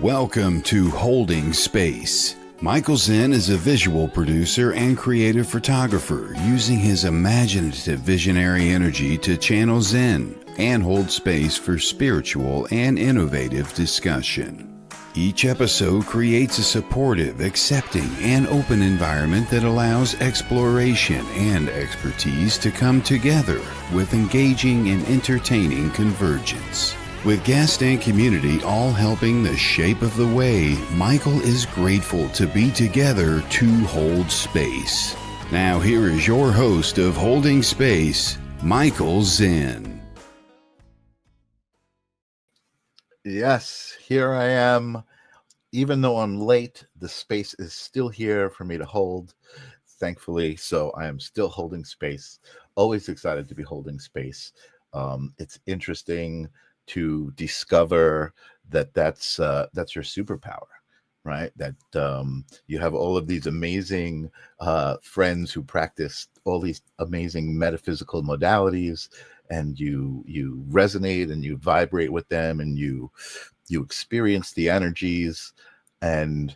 Welcome to Holding Space. Michael Zen is a visual producer and creative photographer using his imaginative visionary energy to channel Zen and hold space for spiritual and innovative discussion. Each episode creates a supportive, accepting, and open environment that allows exploration and expertise to come together with engaging and entertaining convergence. With guest and community all helping the shape of the way, Michael is grateful to be together to hold space. Now here is your host of Holding Space, Michael Zen. Yes, here I am. Even though I'm late, the space is still here for me to hold, thankfully. So I am still holding space. Always excited to be holding space. It's interesting to discover that that's your superpower, right? That you have all of these amazing friends who practice all these amazing metaphysical modalities, and you resonate and you vibrate with them, and you experience the energies, and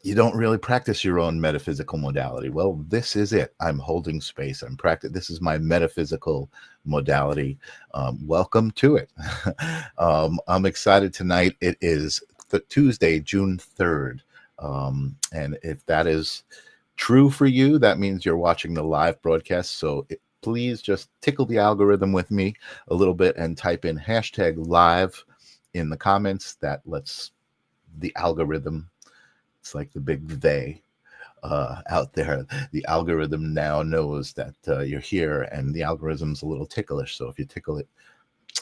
you don't really practice your own metaphysical modality. Well, this is it. I'm holding space. This is my metaphysical modality. Welcome to it. I'm excited tonight. It is Tuesday, June 3rd. And if that is true for you, that means you're watching the live broadcast. So please just tickle the algorithm with me a little bit and type in hashtag live in the comments. That lets the algorithm, it's like the big they out there, the algorithm now knows that you're here, and the algorithm's a little ticklish. So if you tickle it,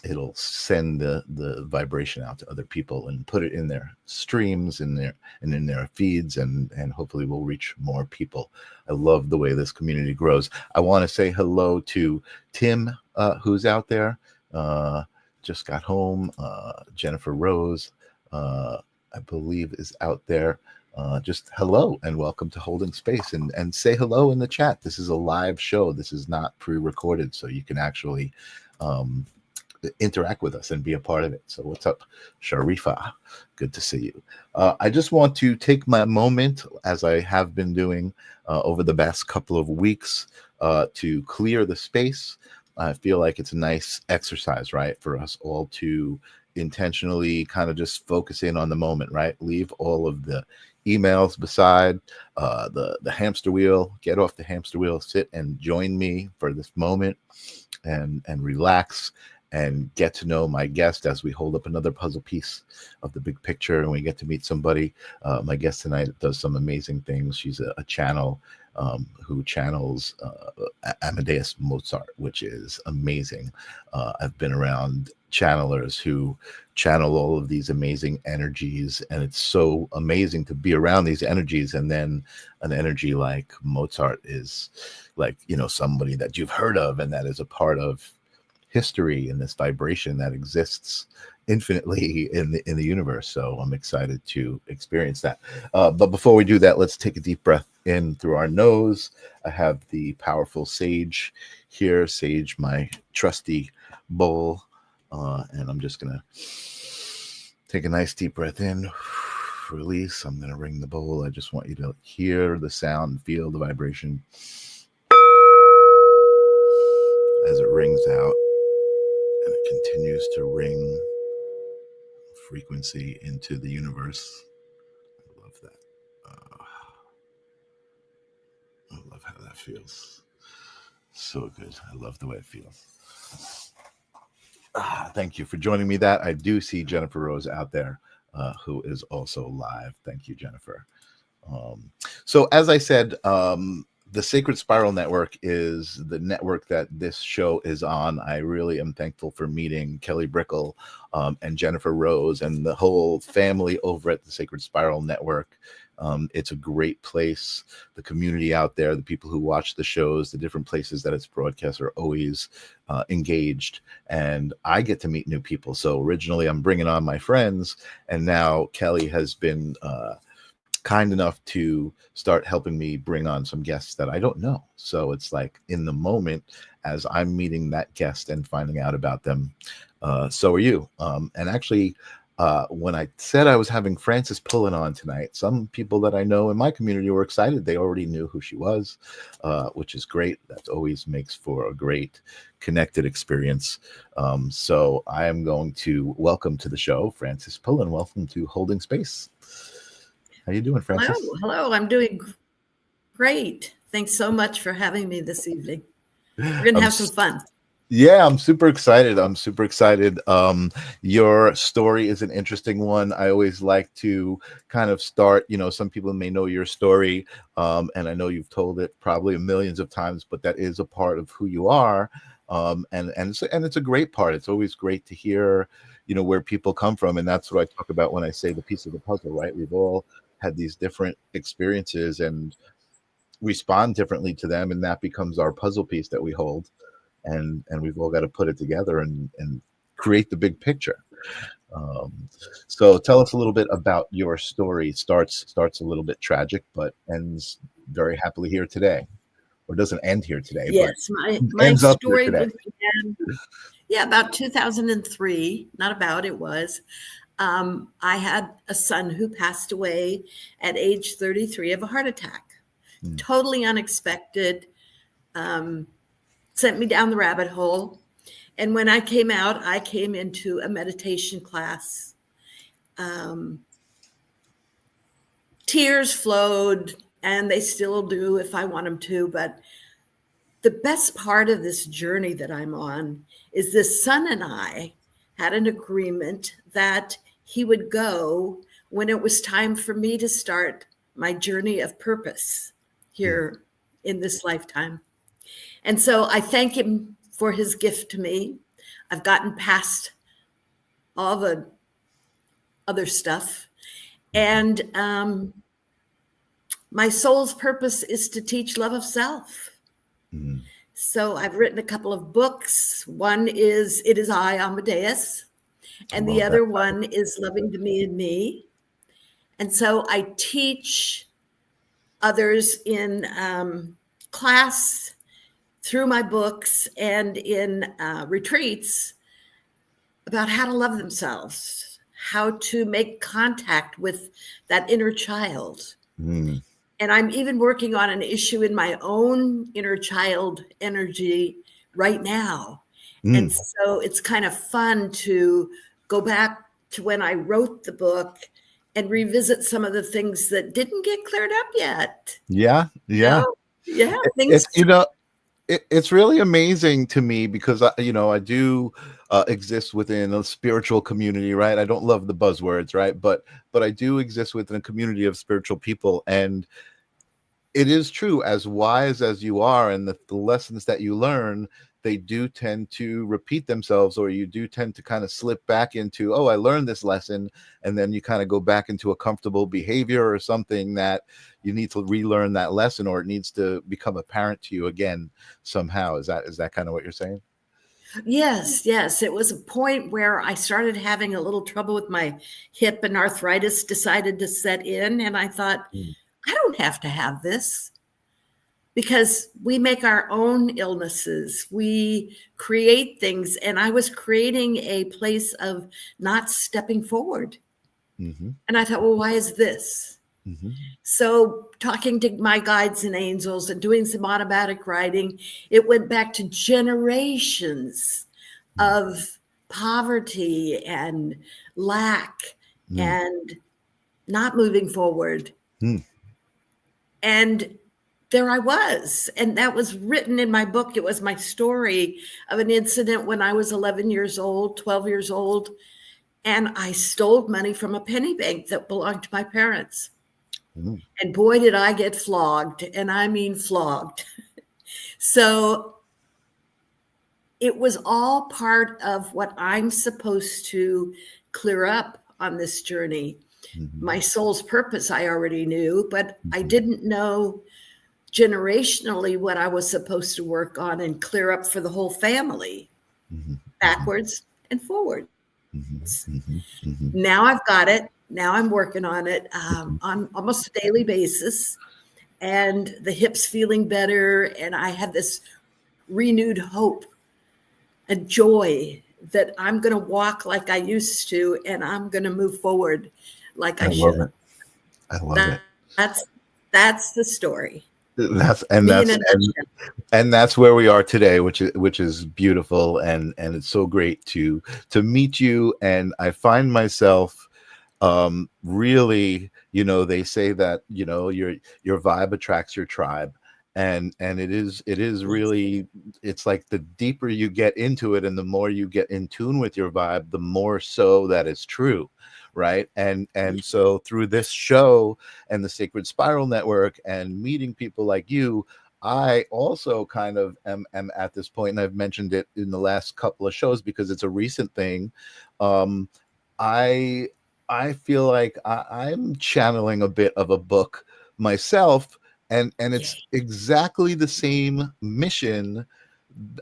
it'll send the vibration out to other people and put it in their streams, in their feeds, and hopefully we'll reach more people. I love the way this community grows. I want to say hello to Tim, who's out there, just got home. Jennifer Rose, I believe, is out there. Just hello and welcome to Holding Space, and say hello in the chat. This is a live show. This is not pre-recorded, so you can actually interact with us and be a part of it. So what's up, Sharifa? Good to see you. I just want to take my moment, as I have been doing over the past couple of weeks, to clear the space. I feel like it's a nice exercise, right, for us all to intentionally kind of just focus in on the moment, right? Leave all of the emails beside, the hamster wheel. Get off the hamster wheel, sit and join me for this moment, and relax and get to know my guest as we hold up another puzzle piece of the big picture, and we get to meet somebody. My guest tonight does some amazing things. She's a channel who channels Amadeus Mozart, which is amazing. I've been around channelers who channel all of these amazing energies, and it's so amazing to be around these energies. And then an energy like Mozart is like, somebody that you've heard of, and that is a part of history and this vibration that exists infinitely in the universe. So I'm excited to experience that. But before we do that, let's take a deep breath in through our nose. I have the powerful sage here, sage, my trusty bowl. And I'm just going to take a nice deep breath in, release. I'm going to ring the bowl. I just want you to hear the sound, feel the vibration as it rings out, and it continues to ring frequency into the universe. I love that. I love how that feels. So good. I love the way it feels. Thank you for joining me. That I do see Jennifer Rose out there, who is also live. Thank you, Jennifer. So as I said, the Sacred Spiral Network is the network that this show is on. I really am thankful for meeting Kelly Brickle and Jennifer Rose and the whole family over at the Sacred Spiral Network. It's a great place. The community out there, the people who watch the shows, the different places that it's broadcast are always engaged, and I get to meet new people. So originally I'm bringing on my friends, and now Kelly has been kind enough to start helping me bring on some guests that I don't know. So it's like in the moment as I'm meeting that guest and finding out about them, so are you. And actually, When I said I was having Frances Pullin on tonight, some people that I know in my community were excited. They already knew who she was, which is great. That always makes for a great connected experience. So I am going to welcome to the show Frances Pullin. Welcome to Holding Space. How you doing, Frances? Hello. I'm doing great. Thanks so much for having me this evening. We're going to have some fun. Yeah, I'm super excited. Your story is an interesting one. I always like to kind of start, some people may know your story, and I know you've told it probably millions of times, but that is a part of who you are. And it's a great part. It's always great to hear, where people come from. And that's what I talk about when I say the piece of the puzzle, right? We've all had these different experiences and respond differently to them, and that becomes our puzzle piece that we hold. And we've all got to put it together and create the big picture. So tell us a little bit about your story. Starts a little bit tragic, but ends very happily here today, or doesn't end here today. Yes, but my ends up story here today. began, about 2003. Not about, it was. I had a son who passed away at age 33 of a heart attack. Totally unexpected. Sent me down the rabbit hole. And when I came out, I came into a meditation class. Tears flowed, and they still do if I want them to. But the best part of this journey that I'm on is this son and I had an agreement that he would go when it was time for me to start my journey of purpose here in this lifetime. And so I thank him for his gift to me. I've gotten past all the other stuff. And my soul's purpose is to teach love of self. Mm-hmm. So I've written a couple of books. One is It Is I, Amadeus. And the other one is Loving to Me and Me. And so I teach others in class, through my books, and in retreats about how to love themselves, how to make contact with that inner child. And I'm even working on an issue in my own inner child energy right now. And so it's kind of fun to go back to when I wrote the book and revisit some of the things that didn't get cleared up yet. Yeah. Things. It's really amazing to me because I do exist within a spiritual community, right? I don't love the buzzwords, right? But I do exist within a community of spiritual people, and it is true, as wise as you are, and the lessons that you learn, they do tend to repeat themselves, or you do tend to kind of slip back into, oh, I learned this lesson, and then you kind of go back into a comfortable behavior or something that you need to relearn that lesson, or it needs to become apparent to you again somehow. Is that kind of what you're saying? Yes. It was a point where I started having a little trouble with my hip, and arthritis decided to set in, and I thought, I don't have to have this. Because we make our own illnesses, we create things, and I was creating a place of not stepping forward. And I thought, well, why is this? So talking to my guides and angels and doing some automatic writing, it went back to generations of poverty and lack and not moving forward. And there I was. And that was written in my book. It was my story of an incident when I was 11 years old, 12 years old. And I stole money from a penny bank that belonged to my parents. And boy, did I get flogged. And I mean flogged. So it was all part of what I'm supposed to clear up on this journey. My soul's purpose, I already knew, but I didn't know generationally what I was supposed to work on and clear up for the whole family, backwards and forwards. Now I've got it. Now I'm working on it on almost a daily basis, and the hip's feeling better. And I have this renewed hope and joy that I'm going to walk like I used to, and I'm going to move forward like I love should. it. I love it. That's the story. That's Me in a nutshell. and that's where we are today, which is beautiful, and it's so great to meet you. And I find myself really, they say that your vibe attracts your tribe, and it is really, it's like the deeper you get into it and the more you get in tune with your vibe, the more so that is true, right? And so through this show and the Sacred Spiral Network and meeting people like you, I also kind of am at this point, and I've mentioned it in the last couple of shows because it's a recent thing. I feel like I'm channeling a bit of a book myself, and it's exactly the same mission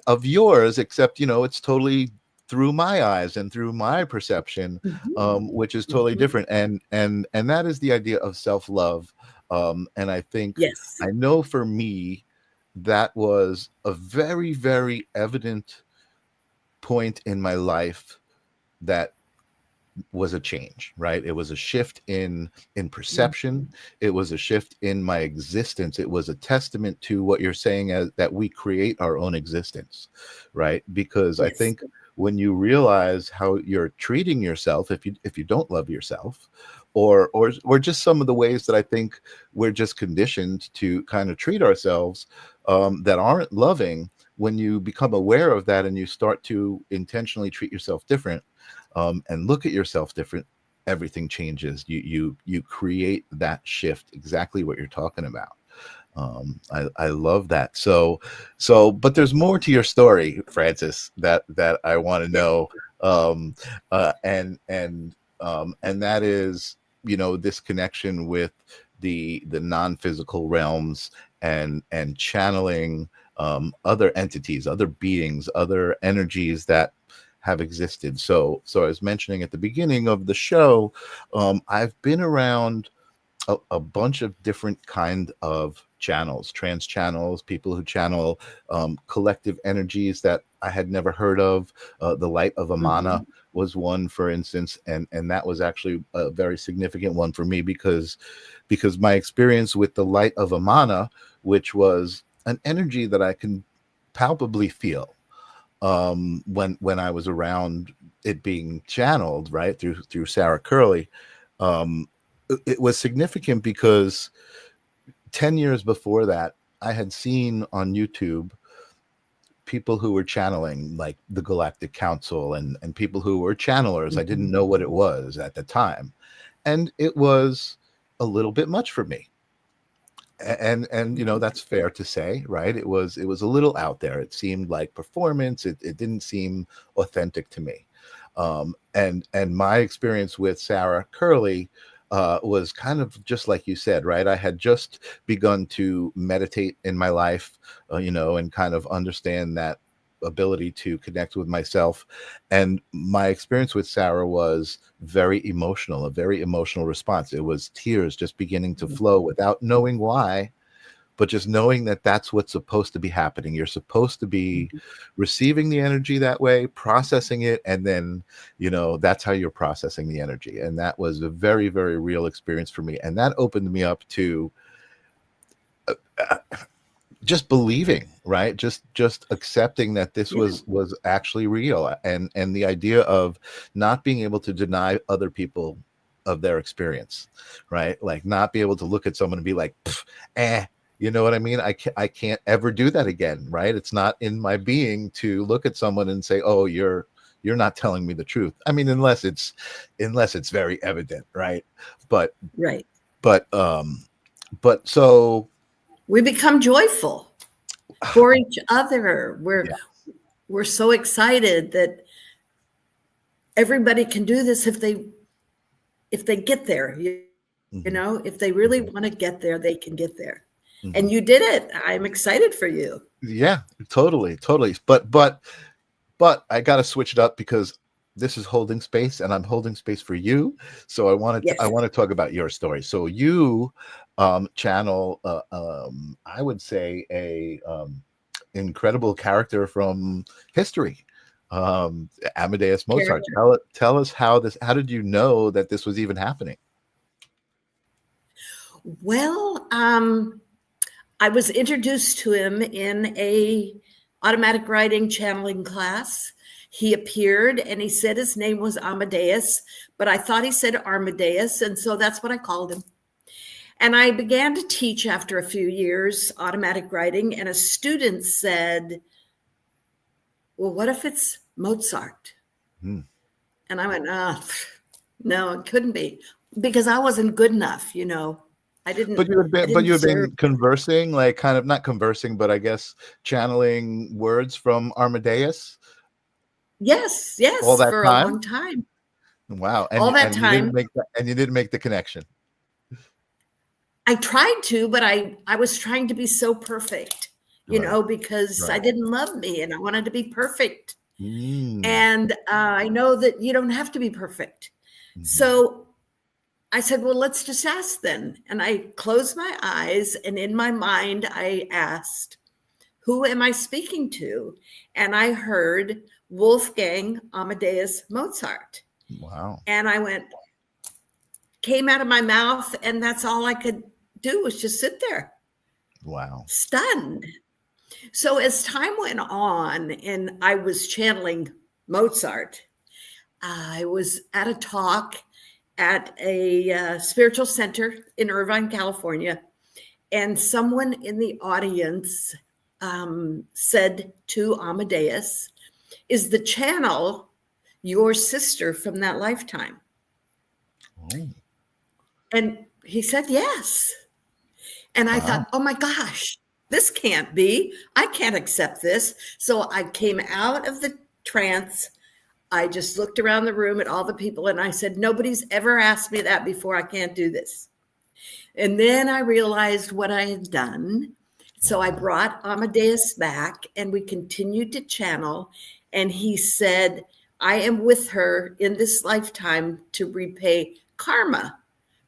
of yours, except it's totally through my eyes and through my perception, which is totally different. And that is the idea of self-love. And I think, I know for me, that was a very, very evident point in my life that was a change, right? It was a shift in perception. It was a shift in my existence. It was a testament to what you're saying, as that we create our own existence, right? Because I think when you realize how you're treating yourself, if you don't love yourself, or just some of the ways that I think we're just conditioned to kind of treat ourselves that aren't loving, when you become aware of that and you start to intentionally treat yourself different, and look at yourself different, everything changes. You create that shift, exactly what you're talking about. I love that. So, but there's more to your story, Frances, that I want to know. And that is, this connection with the non-physical realms, and channeling other entities, other beings, other energies that have existed. So I was mentioning at the beginning of the show, I've been around a bunch of different kind of channels, trance channels, people who channel collective energies that I had never heard of. The light of Amana was one, for instance, and that was actually a very significant one for me, because my experience with the light of Amana, which was an energy that I can palpably feel, when I was around it being channeled, right, through Sarah Curley, it was significant because 10 years before that, I had seen on YouTube people who were channeling, like the Galactic Council, and people who were channelers. I didn't know what it was at the time, and it was a little bit much for me. And that's fair to say, right? It was a little out there. It seemed like performance. It didn't seem authentic to me. And my experience with Sarah Curley was kind of just like you said, right? I had just begun to meditate in my life, and kind of understand that ability to connect with myself. And my experience with Sarah was very emotional, a very emotional response. It was tears just beginning to flow without knowing why, but just knowing that that's what's supposed to be happening. You're supposed to be receiving the energy that way, processing it, and then, that's how you're processing the energy. And that was a very, very real experience for me. And that opened me up to just believing, right? Just accepting that this was actually real, and the idea of not being able to deny other people of their experience, right? Like not be able to look at someone and be like, you know what I mean? I can't ever do that again, right? It's not in my being to look at someone and say, oh, you're not telling me the truth. I mean, unless it's very evident, right? But so we become joyful for each other. We're so excited that everybody can do this if they get there. If they really want to get there, they can get there. And you did it. I'm excited for you. Yeah, totally. But I got to switch it up, because this is holding space, and I'm holding space for you. So I want to talk about your story. So you channel, I would say, a incredible character from history, Amadeus Mozart. character. Tell us how did you know that this was even happening? Well, I was introduced to him in a automatic writing channeling class. He appeared and he said his name was Amadeus, but I thought he said Armadeus, and so that's what I called him. And I began to teach after a few years automatic writing, and a student said, well, what if it's Mozart? And I went, no, it couldn't be, because I wasn't good enough, you know. I didn't. But you had deserve. been conversing, like kind of not conversing, but I guess channeling words from Armadeus. Yes, All that for a time. long time. Wow, All that and time. you didn't make the connection. I tried to, but I was trying to be so perfect, you Right. know, because Right. I didn't love me and I wanted to be perfect. Mm. And I know that you don't have to be perfect. Mhm. So I said, well, let's just ask then. And I closed my eyes, and in my mind, I asked, who am I speaking to? And I heard Wolfgang Amadeus Mozart. Wow. And I went, came out of my mouth, and that's all I could do was just sit there. Wow. Stunned. So as time went on and I was channeling Mozart, I was at a talk at a spiritual center in Irvine, California, and someone in the audience said to Amadeus, is the channel your sister from that lifetime? Oh. And he said, yes. And I thought, oh my gosh, this can't be. I can't accept this. So I came out of the trance. I just looked around the room at all the people and I said, nobody's ever asked me that before. I can't do this. And then I realized what I had done. So I brought Amadeus back and we continued to channel. And he said, I am with her in this lifetime to repay karma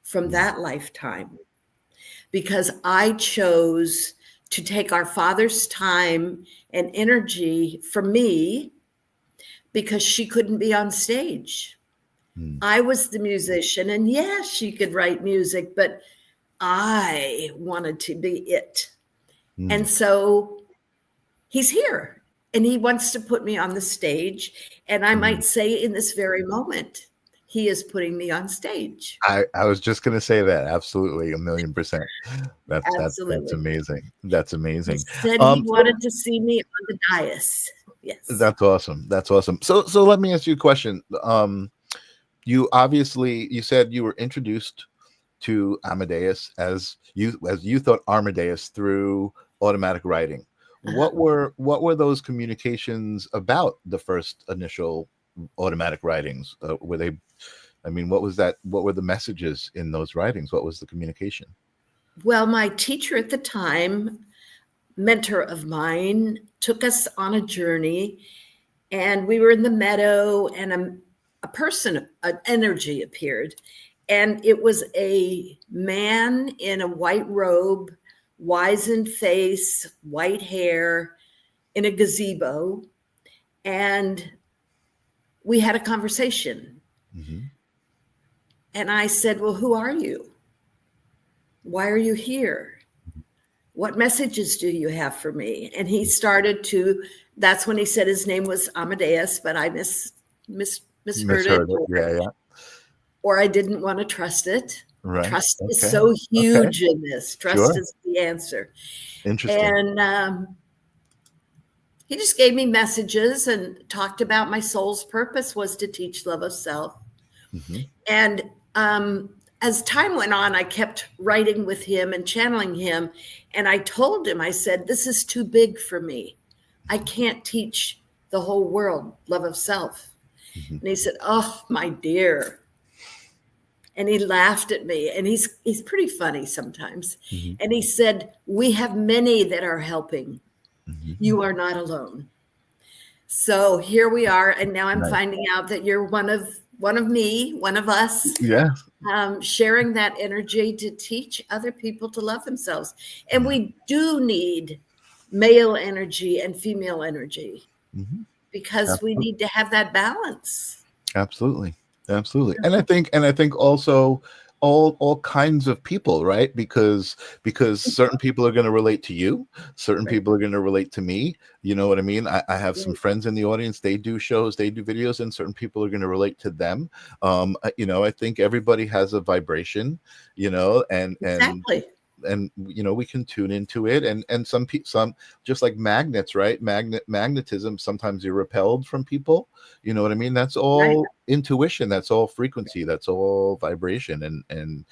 from that lifetime, because I chose to take our father's time and energy from me because she couldn't be on stage. I was the musician, and yes, she could write music, but I wanted to be it. And so he's here and he wants to put me on the stage. And I might say in this very moment, he is putting me on stage. I was just going to say that. Absolutely. 1,000,000%. That's amazing. That's amazing. He said he wanted to see me on the dais. Yes. That's awesome. That's awesome. So let me ask you a question. You said you were introduced to Amadeus as you thought Armadeus through automatic writing. What were those communications about, the first initial automatic writings? Were they, I mean, what was that? What were the messages in those writings? What was the communication? Well, my teacher at the time, mentor of mine, took us on a journey, and we were in the meadow, and a person, an energy appeared, and it was a man in a white robe, wizened face, white hair, in a gazebo, and we had a conversation. And I said, well, who are you? Why are you here? What messages do you have for me? And he started to, that's when he said his name was Amadeus, but I misheard it. Yeah. Or I didn't want to trust it. Right. Trust is so huge in this. Trust is the answer. Interesting. And he just gave me messages and talked about my soul's purpose was to teach love of self. And as time went on, I kept writing with him and channeling him. And I told him, I said, this is too big for me. I can't teach the whole world love of self. And he said, oh, my dear. And he laughed at me. And he's pretty funny sometimes. And he said, we have many that are helping. You are not alone. So here we are. And now I'm finding out that you're one of us. Yeah. Sharing that energy to teach other people to love themselves. And we do need male energy and female energy, because we need to have that balance. Absolutely. And I think also all kinds of people, right? Because certain people are going to relate to you, certain people are going to relate to me. You know what I mean? I have some friends in the audience, they do shows, they do videos, and certain people are going to relate to them. I think everybody has a vibration, and Exactly. and we can tune into it, and some just like magnets, right? Magnetism, sometimes you're repelled from people. You know what I mean? That's all intuition, that's all frequency, that's all vibration, and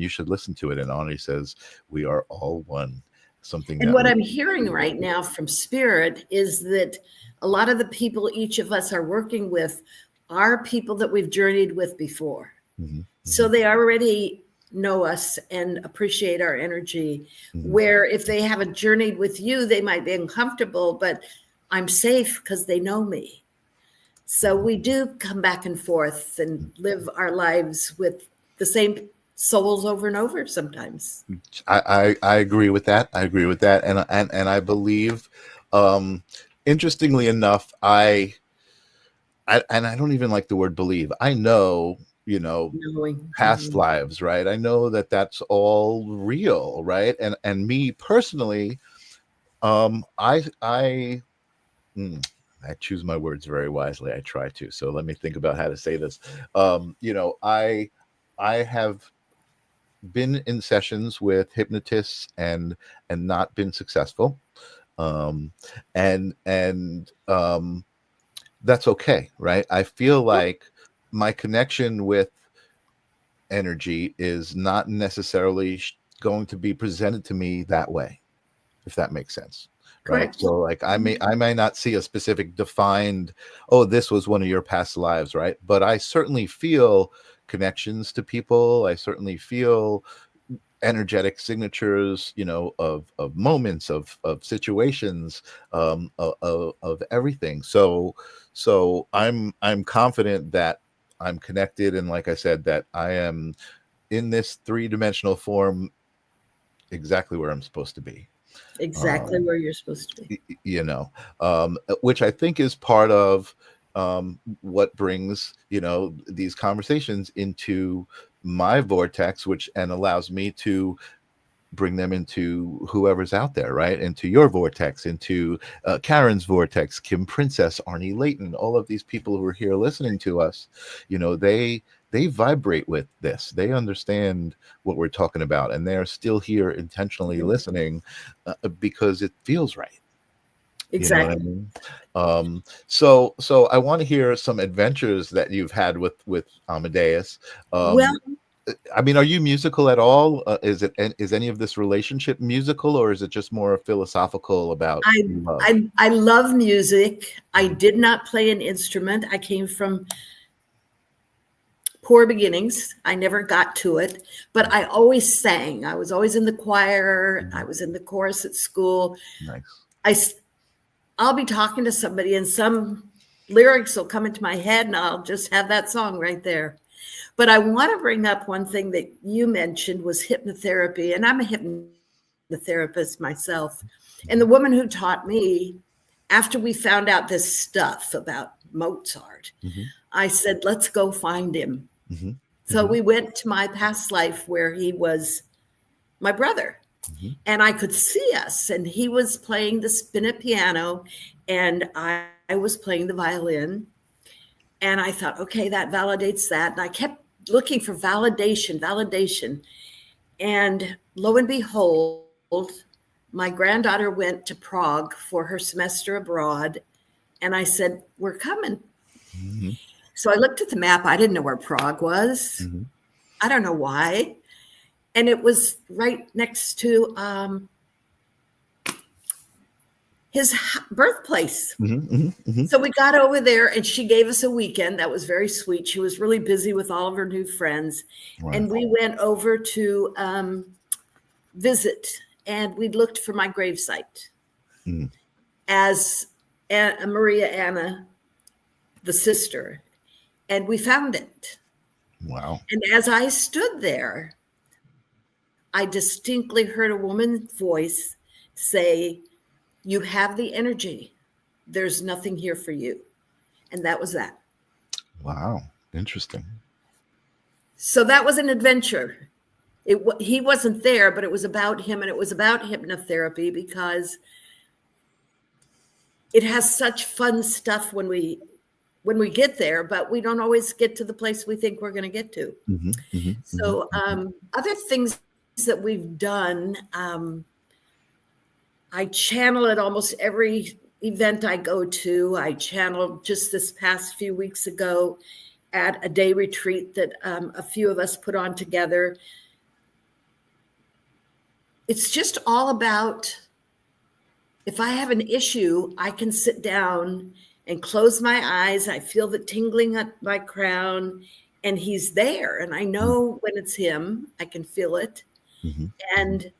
you should listen to it. And Ani says we are all one. Something And that what I'm hearing right now from Spirit is that a lot of the people each of us are working with are people that we've journeyed with before. So they already know us and appreciate our energy, where if they haven't journeyed with you, they might be uncomfortable, but I'm safe because they know me. So we do come back and forth and live our lives with the same souls over and over sometimes. I agree with that. And I believe, interestingly enough, I don't even like the word believe. I know, Knowing. past lives, right? I know that that's all real, right? And me personally, I choose my words very wisely. I try to. So let me think about how to say this. I have been in sessions with hypnotists and not been successful. And that's okay, right? I feel like my connection with energy is not necessarily going to be presented to me that way, if that makes sense. Right. Correct. So like I may not see a specific defined, oh, this was one of your past lives, right? But I certainly feel connections to people. I certainly feel energetic signatures, of moments, of situations, of everything. So I'm confident that I'm connected, and like I said, that I am in this three-dimensional form exactly where I'm supposed to be. Exactly where you're supposed to be. Which I think is part of what brings these conversations into my vortex, and allows me to bring them into whoever's out there, right? Into your vortex, into Karen's vortex, Kim Princess, Arnie Layton, all of these people who are here listening to us. They vibrate with this. They understand what we're talking about, and they're still here intentionally listening because it feels right. Exactly. You know what I mean? So I want to hear some adventures that you've had with Amadeus. Well, I mean, are you musical at all? Is any of this relationship musical, or is it just more philosophical about love? I love music. I did not play an instrument. I came from poor beginnings. I never got to it, but I always sang. I was always in the choir. I was in the chorus at school. Nice. I'll be talking to somebody and some lyrics will come into my head and I'll just have that song right there. But I want to bring up one thing that you mentioned was hypnotherapy. And I'm a hypnotherapist myself. And the woman who taught me, after we found out this stuff about Mozart, I said, let's go find him. So we went to my past life where he was my brother. And I could see us, and he was playing the spinet piano, and I was playing the violin. And I thought, okay, that validates that. And I kept looking for validation. And lo and behold, my granddaughter went to Prague for her semester abroad. And I said, we're coming. So I looked at the map. I didn't know where Prague was. I don't know why. And it was right next to his birthplace. So we got over there and she gave us a weekend. That was very sweet. She was really busy with all of her new friends. Wow. And we went over to visit, and we looked for my gravesite as Maria Anna, the sister, and we found it. Wow. And as I stood there, I distinctly heard a woman's voice say, you have the energy. there's nothing here for you. And that was that. Wow. Interesting. So that was an adventure. He wasn't there, but it was about him, and it was about hypnotherapy because it has such fun stuff when we get there, but we don't always get to the place we think we're going to get to. Mm-hmm, mm-hmm, So other things that we've done, I channel at almost every event I go to. I channeled just this past few weeks ago at a day retreat that a few of us put on together. It's just all about, if I have an issue, I can sit down and close my eyes. I feel the tingling at my crown, and he's there. And I know when it's him, I can feel it. mm-hmm, And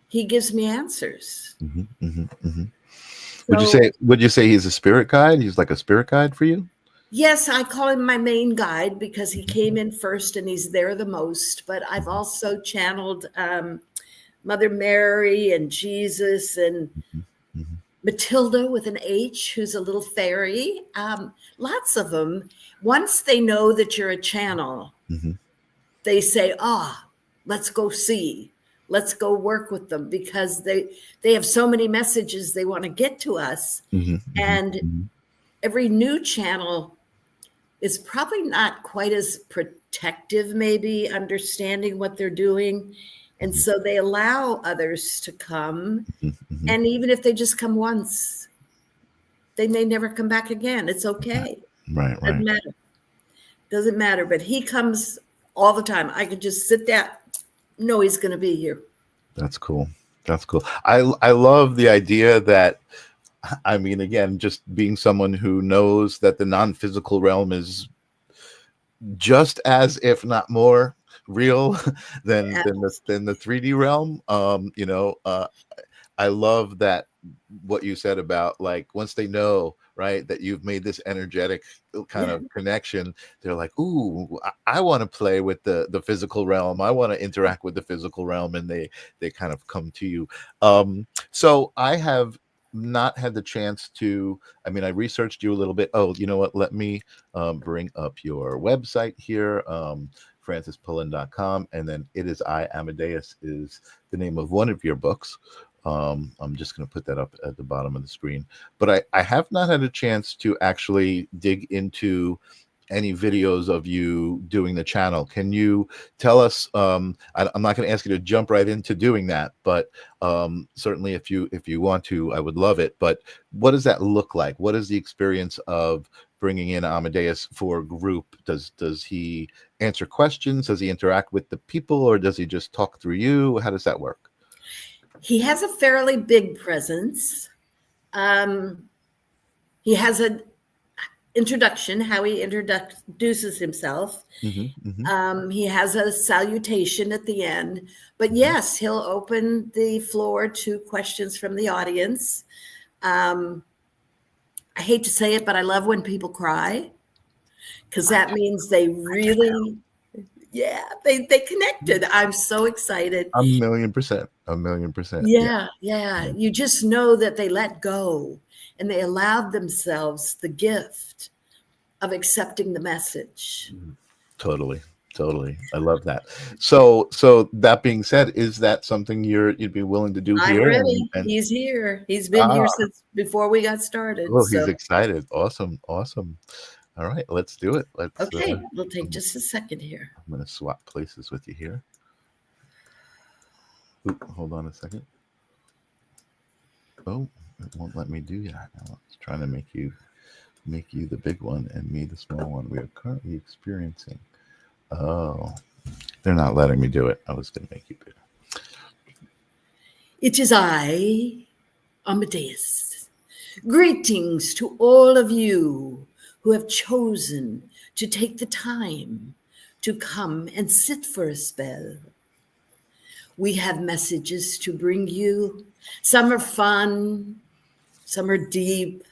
he gives me answers. mm-hmm, mm-hmm, mm-hmm. So, would you say he's a spirit guide? He's like a spirit guide for you? yes, I call him my main guide because he came in first and he's there the most. But I've also channeled Mother Mary and Jesus and Mm-hmm. Matilda with an H, who's a little fairy. Lots of them. Once they know that you're a channel, Mm-hmm. they say, let's go see. Let's go work with them because they have so many messages they want to get to us. Mm-hmm. And Mm-hmm. every new channel is probably not quite as protective, maybe understanding what they're doing. And so they allow others to come. Mm-hmm. And even if they just come once, they may never come back again. It's okay. Right. Doesn't matter. Doesn't matter. But he comes all the time. I could just sit there, know he's going to be here. That's cool. That's cool. I love the idea that, I mean, again, just being someone who knows that the non-physical realm is just as, if not more, real than the 3D realm. I love that what you said about, like, once they know, right, that you've made this energetic kind of connection, they're like, ooh, I want to play with the physical realm. I want to interact with the physical realm, and they kind of come to you. So I have not had the chance to, I mean, I researched you a little bit. Oh, you know what? Let me bring up your website here. FrancesPullin.com, and then It Is I, Amadeus is the name of one of your books. I'm just going to put that up at the bottom of the screen. But I have not had a chance to actually dig into any videos of you doing the channel. Can you tell us, I'm not going to ask you to jump right into doing that, but certainly if you want to, I would love it. But what does that look like? What is the experience of bringing in Amadeus for a group? Does he answer questions? Does he interact with the people, or does he just talk through you? How does that work? He has a fairly big presence. He has an introduction, how he introduces himself. Mm-hmm, mm-hmm. He has a salutation at the end. But yes, he'll open the floor to questions from the audience. I hate to say it, but I love when people cry, because that means they really, they connected. I'm so excited. 1,000,000%. 1,000,000%. Yeah. You just know that they let go and they allowed themselves the gift of accepting the message. Totally. I love that. So that being said, is that something you'd be willing to do here? I'm ready. He's here. He's been here since before we got started. Well, he's excited. Awesome. All right, let's do it. Okay, it'll take just a second here. I'm going to swap places with you here. Ooh, hold on a second. Oh, it won't let me do that. Now it's trying to make you the big one and me the small one. We are currently experiencing. Oh, they're not letting me do it. I was going to make you bigger. It is I, Amadeus. Greetings to all of you who have chosen to take the time to come and sit for a spell. We have messages to bring you. Some are fun, some are deep.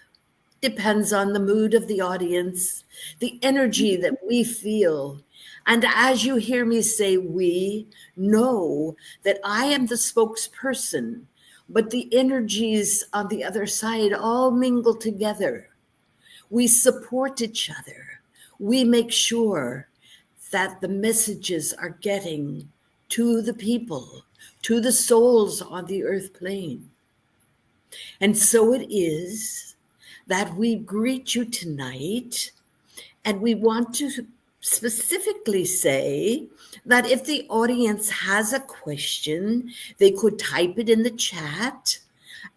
Depends on the mood of the audience, the energy that we feel. And as you hear me say we, know that I am the spokesperson but the energies on the other side all mingle together. We support each other. We make sure that the messages are getting to the people, to the souls on the earth plane. And so it is that we greet you tonight, and we want to specifically say that if the audience has a question, they could type it in the chat,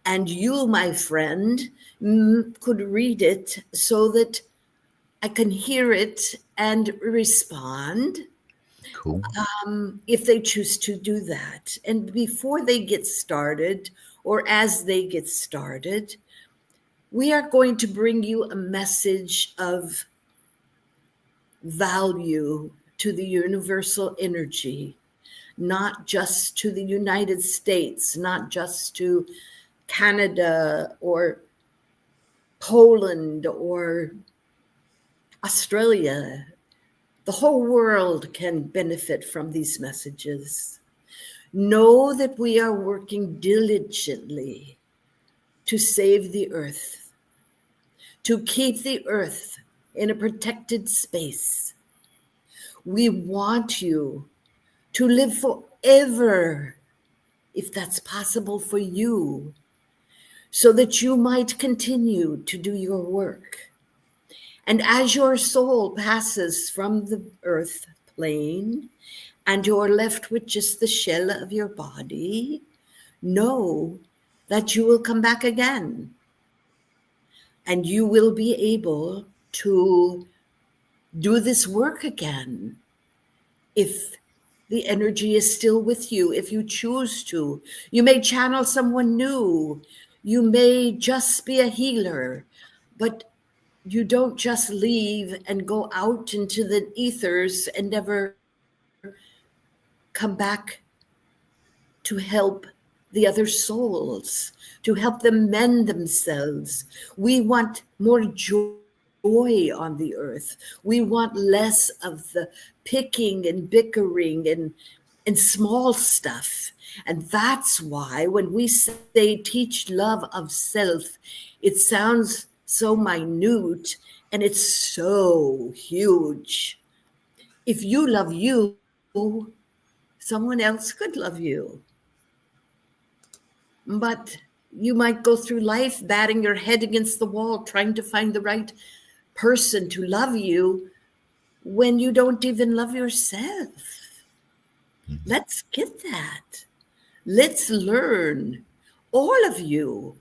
and you, my friend, could read it so that I can hear it and respond. Cool. If they choose to do that. And before they get started, or as they get started, we are going to bring you a message of value to the universal energy, not just to the United States, not just to Canada or Poland or Australia. The whole world can benefit from these messages. Know that we are working diligently to save the earth, to keep the earth in a protected space. We want you to live forever, if that's possible for you, so that you might continue to do your work. And as your soul passes from the earth plane and you're left with just the shell of your body, know that you will come back again. And you will be able to do this work again if the energy is still with you, if you choose to. You may channel someone new. You may just be a healer, but you don't just leave and go out into the ethers and never come back to help the other souls, to help them mend themselves. We want more joy on the earth. We want less of the picking and bickering and small stuff. And that's why when we say teach love of self, it sounds so minute, and it's so huge. If you love you, someone else could love you. But you might go through life batting your head against the wall, trying to find the right person to love you when you don't even love yourself. Let's get that. Let's learn, all of you.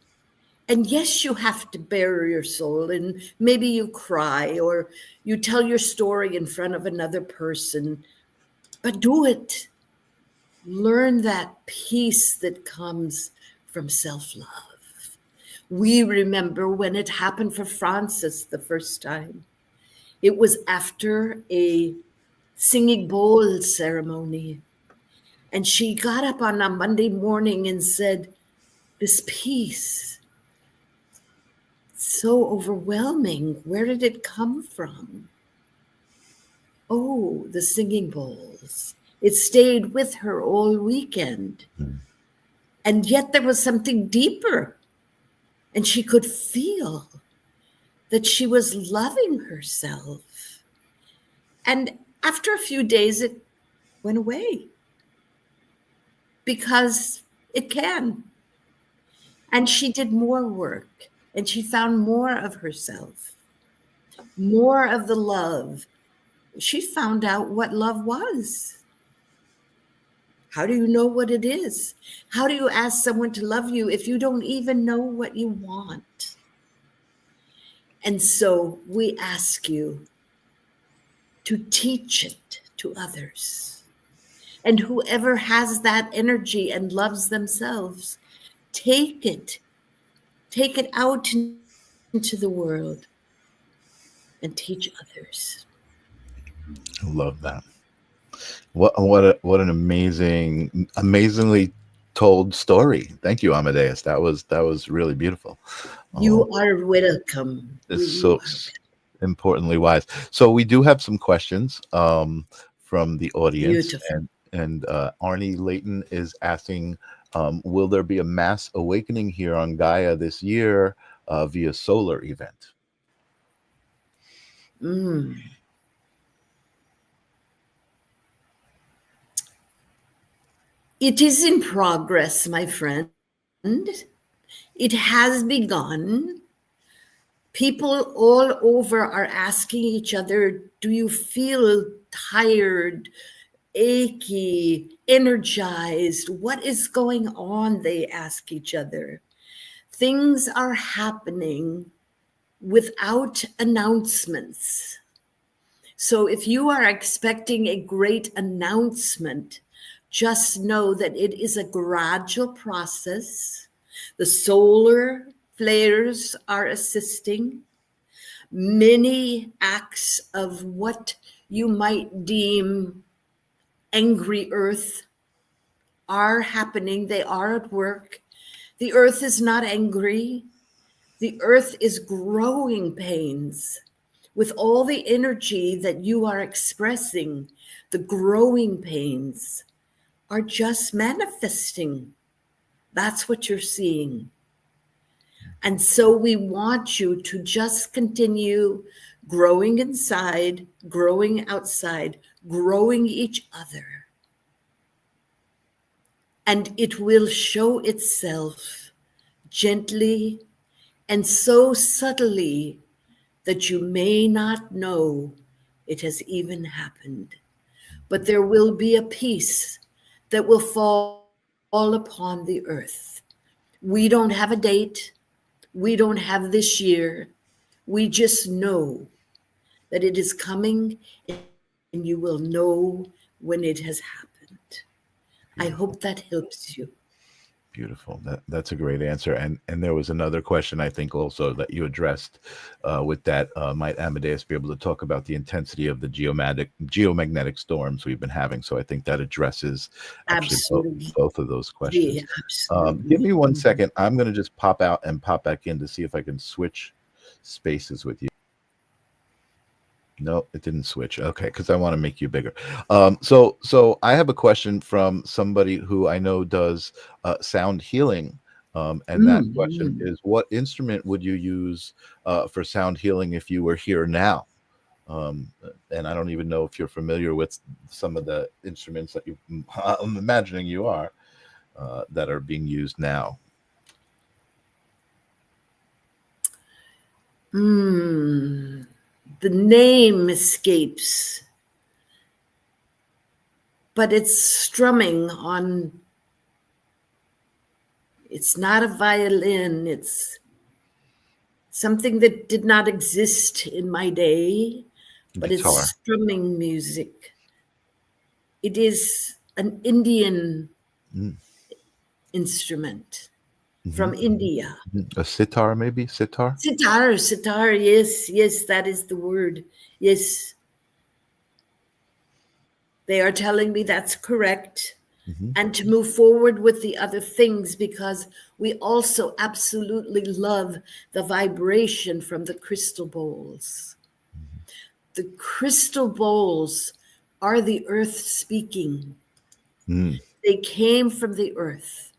And yes, you have to bare your soul, and maybe you cry or you tell your story in front of another person, but do it. Learn that peace that comes from self-love. We remember when it happened for Frances the first time. It was after a singing bowl ceremony. And she got up on a Monday morning and said, this peace, so overwhelming. Where did it come from? Oh, the singing bowls. It stayed with her all weekend. And yet there was something deeper. And she could feel that she was loving herself. And after a few days, it went away. Because it can. And she did more work. And she found more of herself, more of the love. She found out what love was. How do you know what it is? How do you ask someone to love you if you don't even know what you want? And so we ask you to teach it to others. And whoever has that energy and loves themselves, take it out into the world and teach others. I love that. What an amazingly told story. Thank you, Amadeus. That was really beautiful. You are welcome. It's so importantly wise. So we do have some questions from the audience. Beautiful. And Arnie Layton is asking, Will there be a mass awakening here on Gaia this year via solar event? It is in progress, my friend. It has begun. People all over are asking each other, do you feel tired, achy, energized? What is going on? They ask each other. Things are happening without announcements. So if you are expecting a great announcement, just know that it is a gradual process. The solar flares are assisting. Many acts of what you might deem angry earth are happening. They are at work. The earth is not angry. The earth is growing pains. With all the energy that you are expressing, the growing pains are just manifesting. That's what you're seeing. And so we want you to just continue growing inside, growing outside, growing each other. And it will show itself gently and so subtly that you may not know it has even happened. But there will be a peace that will fall upon the earth. We don't have a date. We don't have this year. We just know that it is coming, and you will know when it has happened. I hope that helps you. Beautiful. That's a great answer. And there was another question, I think, also that you addressed with that. Might Amadeus be able to talk about the intensity of the geomagnetic storms we've been having? So I think that addresses actually both of those questions. Yeah, absolutely. Give me 1 second. I'm going to just pop out and pop back in to see if I can switch spaces with you. No, it didn't switch. Okay, because I want to make you bigger. So I have a question from somebody who I know does sound healing. And that question is, what instrument would you use for sound healing if you were here now? And I don't even know if you're familiar with some of the instruments that I'm imagining you are, that are being used now. The name escapes, but it's strumming on, it's not a violin, it's something that did not exist in my day, but Guitar. it's strumming music. It is an Indian instrument from India. A sitar, maybe? Sitar? Sitar, yes, that is the word. Yes. They are telling me that's correct. And to move forward with the other things, because we also absolutely love the vibration from the crystal bowls. The crystal bowls are the earth speaking. They came from the earth.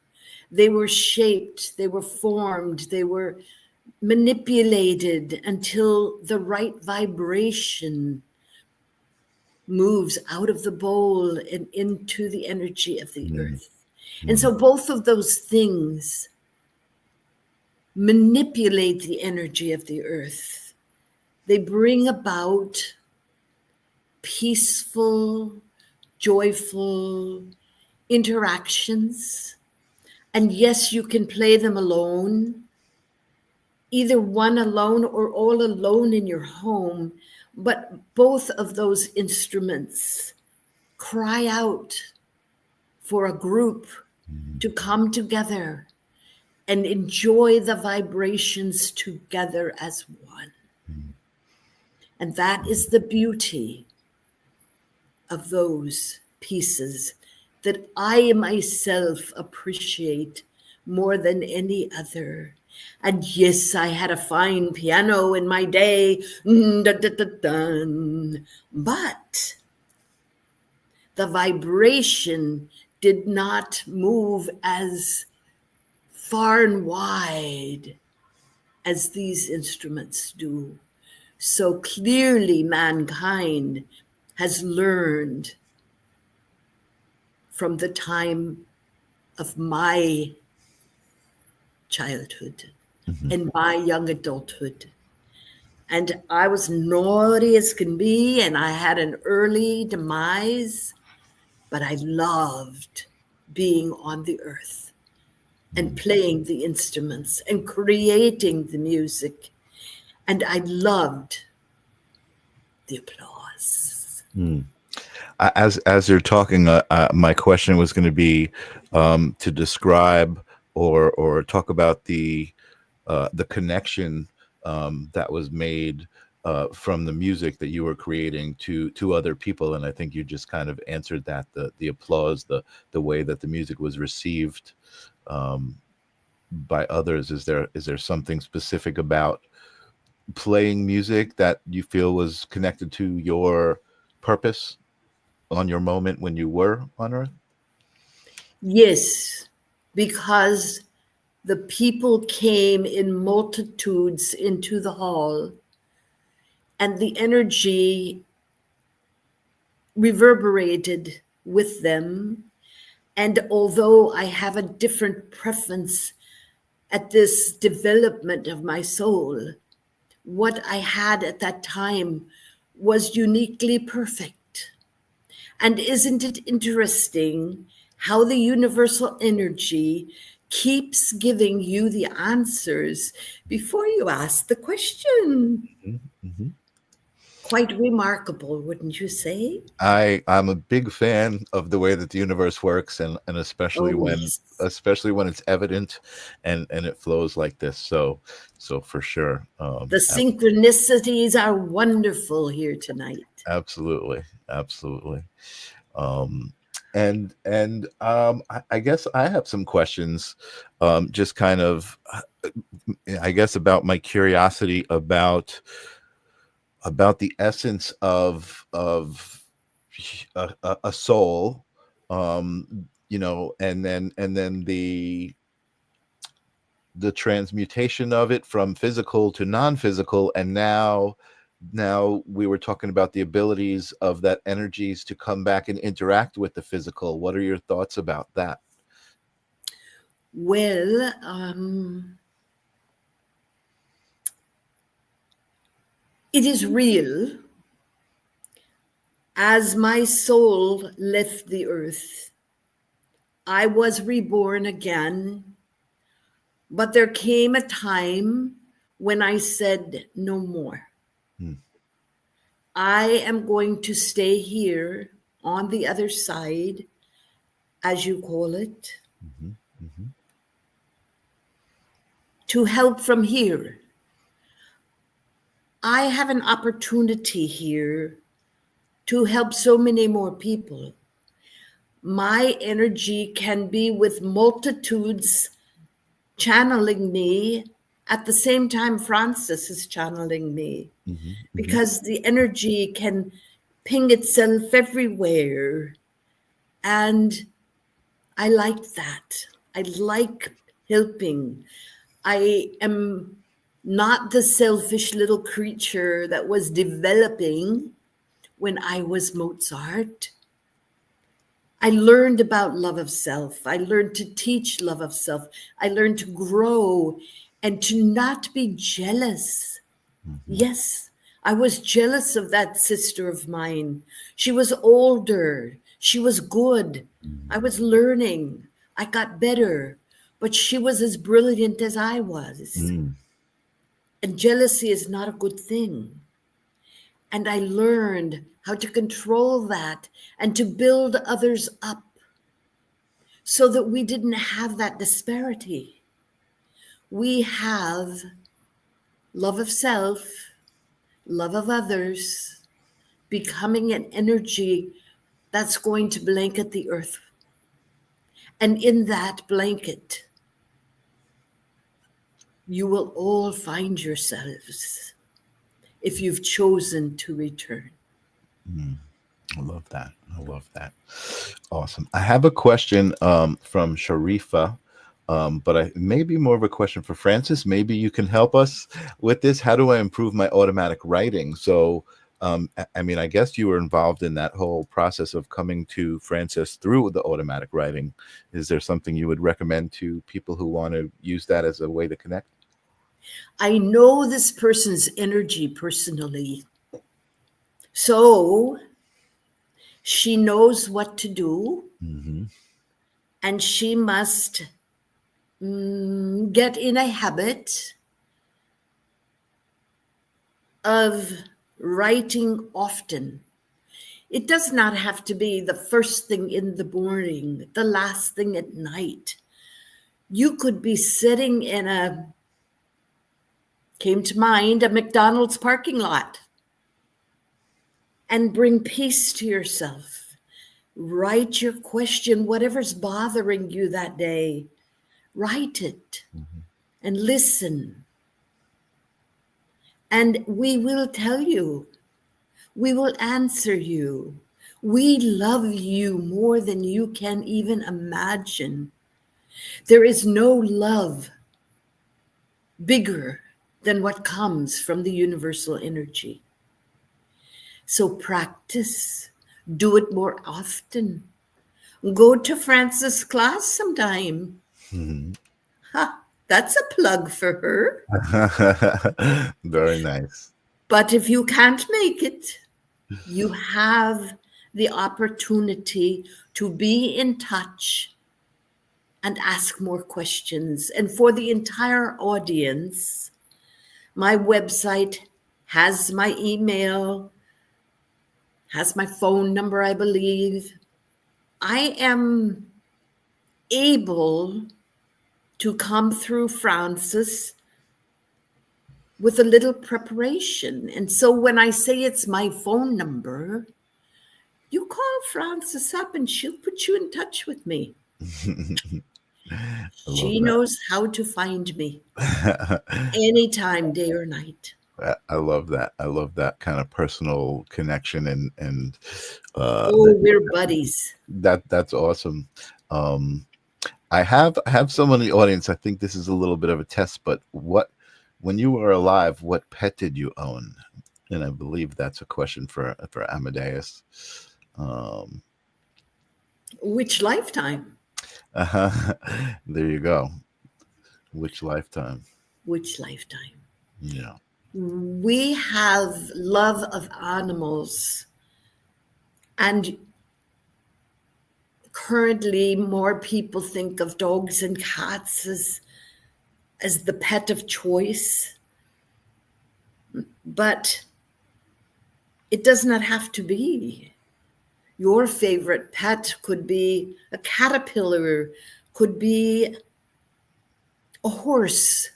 They were shaped, they were formed, they were manipulated until the right vibration moves out of the bowl and into the energy of the earth. And so both of those things manipulate the energy of the earth. They bring about peaceful, joyful interactions. And yes, you can play them alone, either one alone or all alone in your home. But both of those instruments cry out for a group to come together and enjoy the vibrations together as one. And that is the beauty of those pieces that I myself appreciate more than any other. And yes, I had a fine piano in my day, but the vibration did not move as far and wide as these instruments do. So clearly mankind has learned from the time of my childhood and my young adulthood. And I was naughty as can be, and I had an early demise, but I loved being on the earth and playing the instruments and creating the music. And I loved the applause. As you're talking, my question was going to be to describe or talk about the connection that was made from the music that you were creating to other people, and I think you just kind of answered that, the applause, the way that the music was received by others. Is there something specific about playing music that you feel was connected to your purpose on your moment when you were on Earth? Yes, because the people came in multitudes into the hall, and the energy reverberated with them. And although I have a different preference at this development of my soul, what I had at that time was uniquely perfect. And isn't it interesting how the universal energy keeps giving you the answers before you ask the question? Mm-hmm. Quite remarkable, wouldn't you say? I'm a big fan of the way that the universe works, and especially Oh, when yes. it's evident and it flows like this. So for sure. The synchronicities are wonderful here tonight. Absolutely. I guess I have some questions, just kind of, I guess, about my curiosity about the essence of a soul, and then the transmutation of it from physical to non-physical, and now we were talking about the abilities of that energies to come back and interact with the physical. What are your thoughts about that? Well, it is real. As my soul left the earth, I was reborn again, but there came a time when I said no more. I am going to stay here on the other side, as you call it, to help from here. I have an opportunity here to help so many more people. My energy can be with multitudes channeling me at the same time Frances is channeling me, because the energy can ping itself everywhere. And I like that. I like helping. I am not the selfish little creature that was developing when I was Mozart. I learned about love of self. I learned to teach love of self. I learned to grow and to not be jealous. Yes, I was jealous of that sister of mine. She was older. She was good. I was learning. I got better, but she was as brilliant as I was. And jealousy is not a good thing. And I learned how to control that and to build others up so that we didn't have that disparity. We have love of self, love of others, becoming an energy that's going to blanket the earth. And in that blanket, you will all find yourselves if you've chosen to return. I love that. I love that. Awesome. I have a question from Sharifa, but I maybe more of a question for Francis. Maybe you can help us with this. How do I improve my automatic writing? So, I mean, I guess you were involved in that whole process of coming to Francis through the automatic writing. Is there something you would recommend to people who want to use that as a way to connect? I know this person's energy personally. So she knows what to do, Mm-hmm. and she must get in a habit of writing often. It does not have to be the first thing in the morning, the last thing at night. You could be sitting in came to mind, a McDonald's parking lot, and bring peace to yourself. Write your question, whatever's bothering you that day, write it and listen. And we will tell you, we will answer you. We love you more than you can even imagine. There is no love bigger than what comes from the universal energy. So practice, do it more often. Go to Frances' class sometime. Mm-hmm. Ha, that's a plug for her. Very nice. But if you can't make it, you have the opportunity to be in touch and ask more questions. And for the entire audience, my website has my email, has my phone number, I believe. I am able to come through Frances with a little preparation. And so when I say it's my phone number, you call Frances up and she'll put you in touch with me. She knows how to find me anytime, day or night. I love that. I love that kind of personal connection and we're buddies. That's awesome. I have someone in the audience. I think this is a little bit of a test, but when you were alive, what pet did you own? And I believe that's a question for Amadeus. Which lifetime? There you go. Which lifetime? Which lifetime? Yeah. We have love of animals, and currently more people think of dogs and cats as the pet of choice, but it does not have to be. Your favorite pet could be a caterpillar, could be a horse,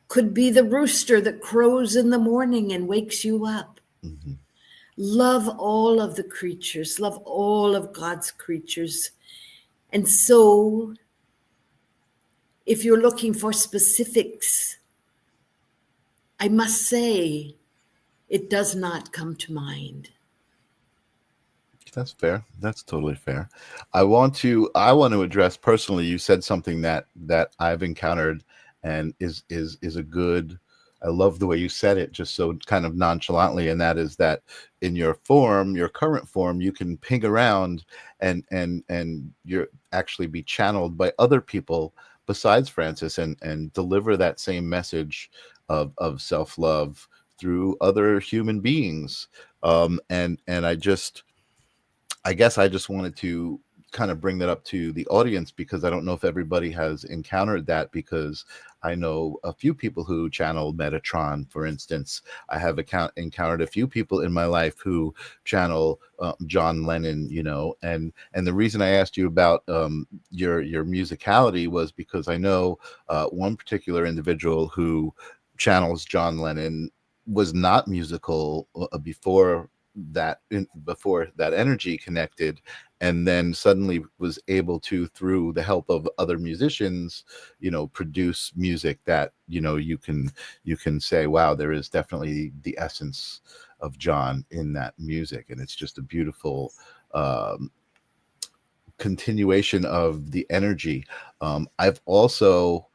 could be the rooster that crows in the morning and wakes you up. Mm-hmm. Love all of the creatures, love all of God's creatures. And so if you're looking for specifics, I must say it does not come to mind. That's fair. That's totally fair. I want to address personally. You said something that I've encountered and is a good. I love the way you said it, just so kind of nonchalantly, and that is that in your current form, you can ping around and you're actually be channeled by other people besides Frances and deliver that same message of self-love through other human beings. And I guess I just wanted to kind of bring that up to the audience because I don't know if everybody has encountered that, because I know a few people who channel Metatron, for instance. I have encountered a few people in my life who channel John Lennon, and the reason I asked you about your musicality was because I know one particular individual who channels John Lennon was not musical before that energy connected, and then suddenly was able to, through the help of other musicians, produce music that you can say, wow, there is definitely the essence John in that music, and it's just a beautiful continuation of the energy. I've also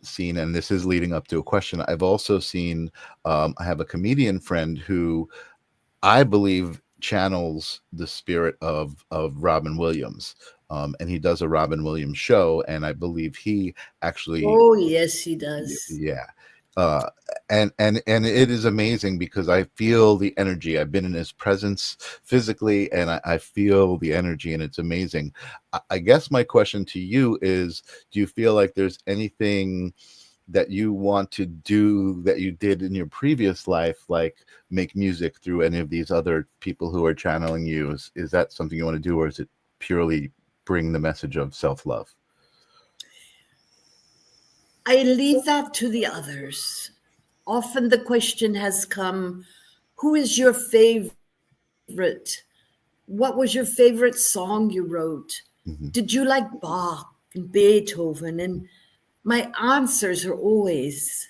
seen, and this is leading up to a question, I've also seen, I have a comedian friend who I believe channels the spirit of Robin Williams. And he does a Robin Williams show, and I believe he actually, Oh, yes, he does. yeah. Uh, and it is amazing because I feel the energy. I've been in his presence physically, and I feel the energy, and it's amazing. I guess my question to you is, do you feel like there's anything that you want to do that you did in your previous life, like make music through any of these other people who are channeling you? Is that something you want to do, or is it purely bring the message of self-love? I leave that to the others. Often the question has come, who is your favorite? What was your favorite song you wrote? Mm-hmm. Did you like Bach and Beethoven? And my answers are always,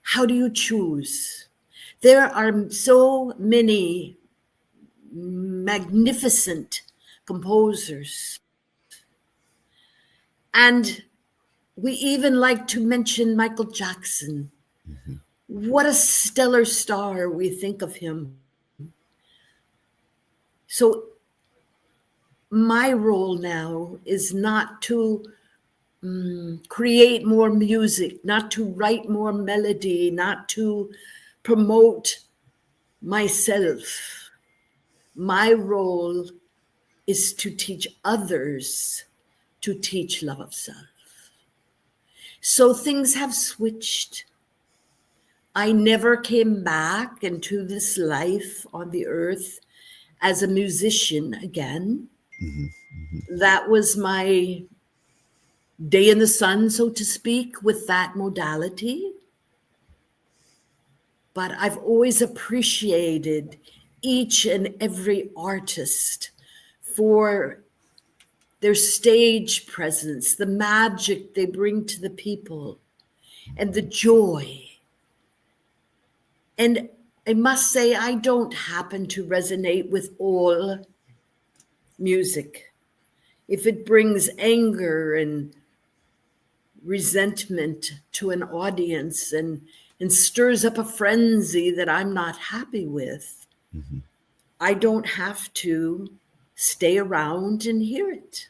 how do you choose? There are so many magnificent composers. And we even like to mention Michael Jackson. Mm-hmm. What a stellar star we think of him. So my role now is not to create more music, not to write more melody, not to promote myself. My role is to teach others to teach love of self. So things have switched. I never came back into this life on the earth as a musician again. Mm-hmm. Mm-hmm. That was my day in the sun, so to speak, with that modality. But I've always appreciated each and every artist for their stage presence, the magic they bring to the people, and the joy. And I must say, I don't happen to resonate with all music. If it brings anger and resentment to an audience and stirs up a frenzy that I'm not happy with, Mm-hmm. I don't have to stay around and hear it.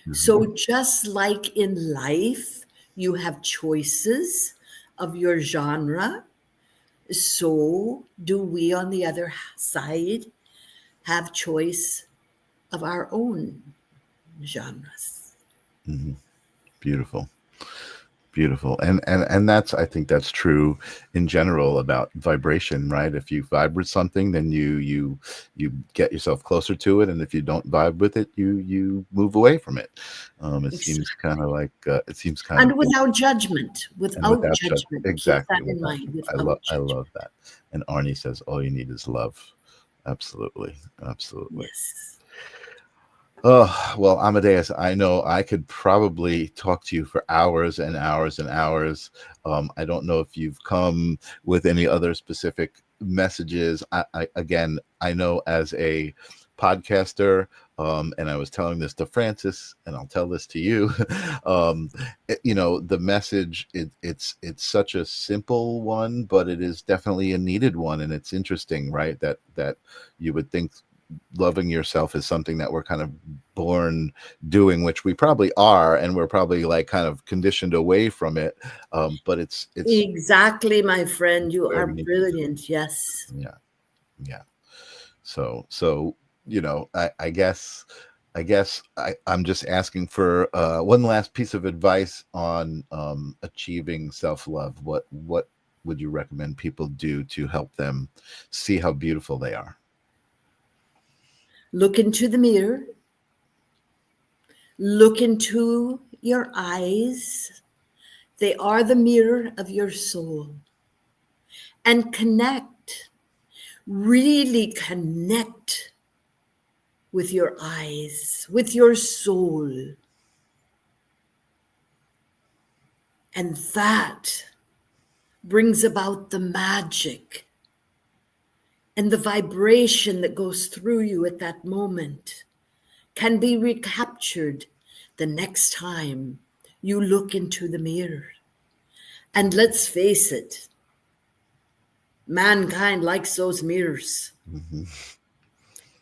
Mm-hmm. So just like in life, you have choices of your genre, so do we on the other side have choice of our own genres. Mm-hmm. Beautiful. Beautiful. And that's, I think that's true in general about vibration, right? If you vibe with something, then you get yourself closer to it, and if you don't vibe with it, you move away from it. It seems kind of like And without judgment, and without without judgment. Keep exactly, that in mind, I without judgment. love that. And Arnie says all you need is love. Absolutely. Yes. Oh, well, Amadeus, I know I could probably talk to you for hours and hours and hours. I don't know if you've come with any other specific messages. Again, I know as a podcaster, and I was telling this to Frances, and I'll tell this to you. The message, it's such a simple one, but it is definitely a needed one, and it's interesting, right? That you would think loving yourself is something that we're kind of born doing, which we probably are, and we're probably like kind of conditioned away from it. But it's Exactly, my friend. You where are we need to do. brilliant. Yes. Yeah. So I guess I'm just asking for one last piece of advice on achieving self-love. What would you recommend people do to help them see how beautiful they are? Look into the mirror. Look into your eyes. They are the mirror of your soul. And connect. Really connect with your eyes, with your soul. And that brings about the magic And the vibration that goes through you at that moment can be recaptured the next time you look into the mirror. And let's face it, mankind likes those mirrors. Mm-hmm.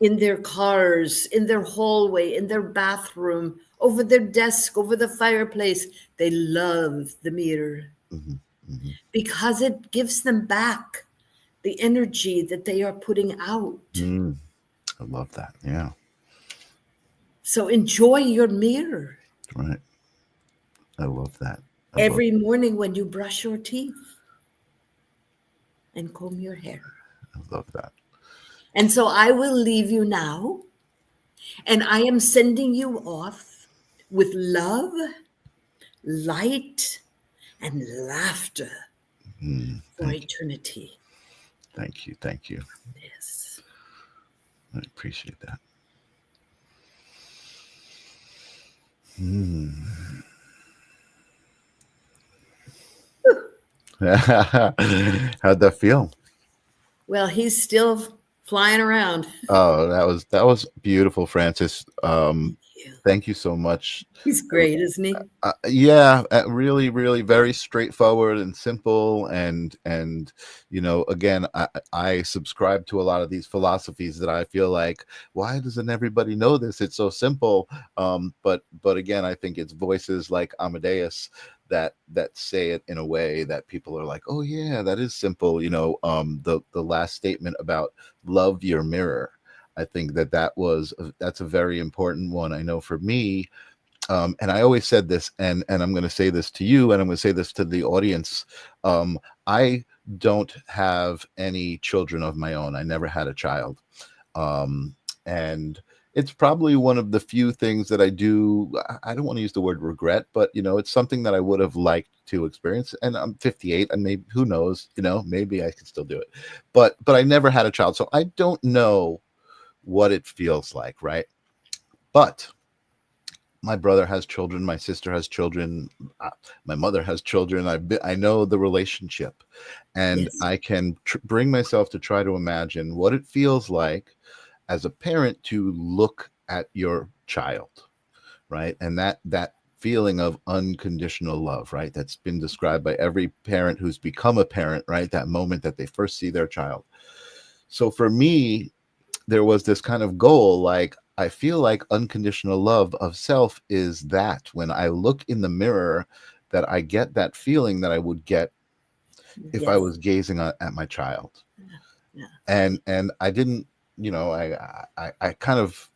In their cars, in their hallway, in their bathroom, over their desk, over the fireplace. They love the mirror because it gives them back the energy that they are putting out. I love that. Yeah. So enjoy your mirror. Right. I love that. Every morning when you brush your teeth and comb your hair. I love that. And so I will leave you now, and I am sending you off with love, light, and laughter for eternity. Thank you. Thank you. Yes. I appreciate that. How'd that feel? Well, he's still flying around. Oh, that was beautiful, Frances. Thank you so much. He's great, isn't he? Yeah, really, really very straightforward and simple. And again, I subscribe to a lot of these philosophies that I feel like, why doesn't everybody know this? It's so simple. But again, I think it's voices like Amadeus that say it in a way that people are like, oh yeah, that is simple. The last statement about love your mirror. I think that's a very important one. I know for me, and I always said this, and I'm going to say this to you, and I'm going to say this to the audience. I don't have any children of my own. I never had a child. And it's probably one of the few things that I do. I don't want to use the word regret, but it's something that I would have liked to experience. And I'm 58, and maybe, who knows, maybe I could still do it. But I never had a child, so I don't know what it feels like, right? But my brother has children, my sister has children, my mother has children. I know the relationship, and Yes. I can bring myself to try to imagine what it feels like as a parent to look at your child, right? And that feeling of unconditional love, right? That's been described by every parent who's become a parent, right? That moment that they first see their child. So for me, there was this kind of goal, like, I feel like unconditional love of self is that when I look in the mirror, that I get that feeling that I would get if I was gazing at my child. Yeah. And I didn't, I kind of